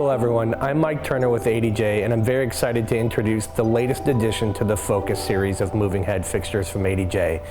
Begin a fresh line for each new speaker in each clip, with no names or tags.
Hello everyone, I'm Mike Turner with ADJ and I'm very excited to introduce the latest addition to the Focus series of moving head fixtures from ADJ.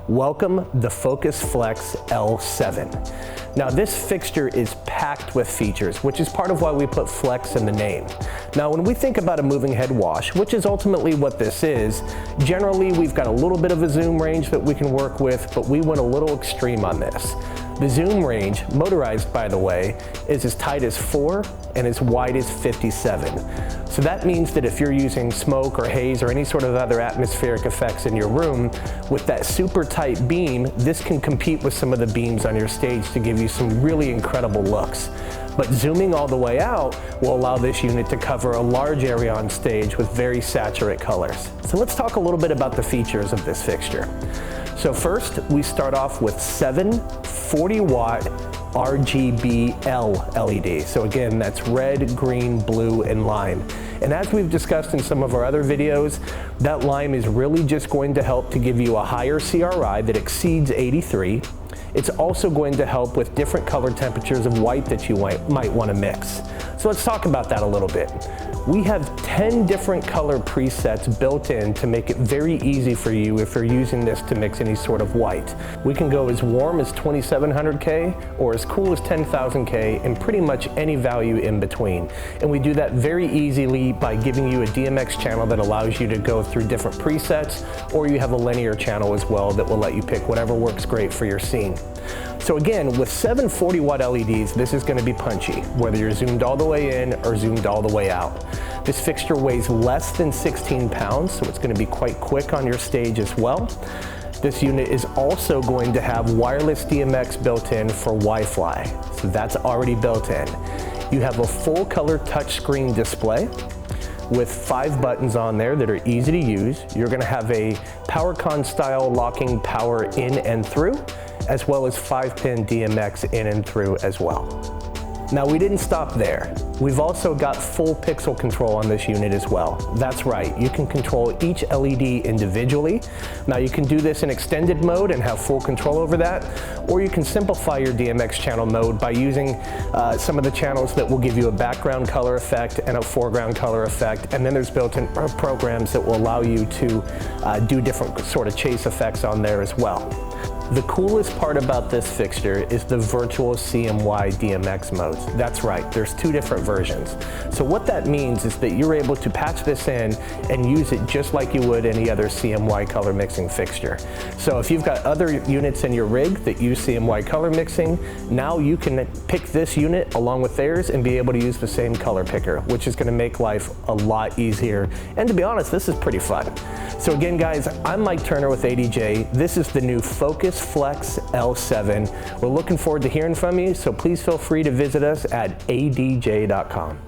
Welcome the Focus Flex L7. Now this fixture is packed with features, which is part of why we put Flex in the name. Now when we think about a moving head wash, which is ultimately what this is, generally we've got a little bit of a zoom range that we can work with, but we went a little extreme on this. The zoom range, motorized by the way, is as tight as 4 and as wide as 57. So that means that if you're using smoke or haze or any sort of other atmospheric effects in your room, with that super tight beam, this can compete with some of the beams on your stage to give you some really incredible looks. But zooming all the way out will allow this unit to cover a large area on stage with very saturated colors. So let's talk a little bit about the features of this fixture. So first, we start off with 7 40-watt RGBL LEDs. So again, that's red, green, blue, and lime. And as we've discussed in some of our other videos, that lime is really just going to help to give you a higher CRI that exceeds 83. It's also going to help with different color temperatures of white that you might want to mix. So let's talk about that a little bit. We have 10 different color presets built in to make it very easy for you if you're using this to mix any sort of white. We can go as warm as 2700K or as cool as 10,000K and pretty much any value in between. And we do that very easily by giving you a DMX channel that allows you to go through different presets, or you have a linear channel as well that will let you pick whatever works great for your scene. So again, with 7 40-watt LEDs, this is going to be punchy, whether you're zoomed all the way in or zoomed all the way out. This fixture weighs less than 16 pounds, so it's going to be quite quick on your stage as well. This unit is also going to have wireless DMX built in for Wi-Fi, so that's already built in. You have a full color touchscreen display with 5 buttons on there that are easy to use. You're going to have a PowerCon style locking power in and through, as well as 5-pin DMX in and through as well. Now we didn't stop there. We've also got full pixel control on this unit as well. That's right, you can control each LED individually. Now you can do this in extended mode and have full control over that, or you can simplify your DMX channel mode by using some of the channels that will give you a background color effect and a foreground color effect, and then there's built-in programs that will allow you to do different sort of chase effects on there as well. The coolest part about this fixture is the Virtual CMY DMX modes. That's right, there's 2 different versions. So what that means is that you're able to patch this in and use it just like you would any other CMY color mixing fixture. So if you've got other units in your rig that use CMY color mixing, now you can pick this unit along with theirs and be able to use the same color picker, which is going to make life a lot easier. And to be honest, this is pretty fun. So again guys, I'm Mike Turner with ADJ. This is the new Focus Flex L7. We're looking forward to hearing from you, so please feel free to visit us at adj.com.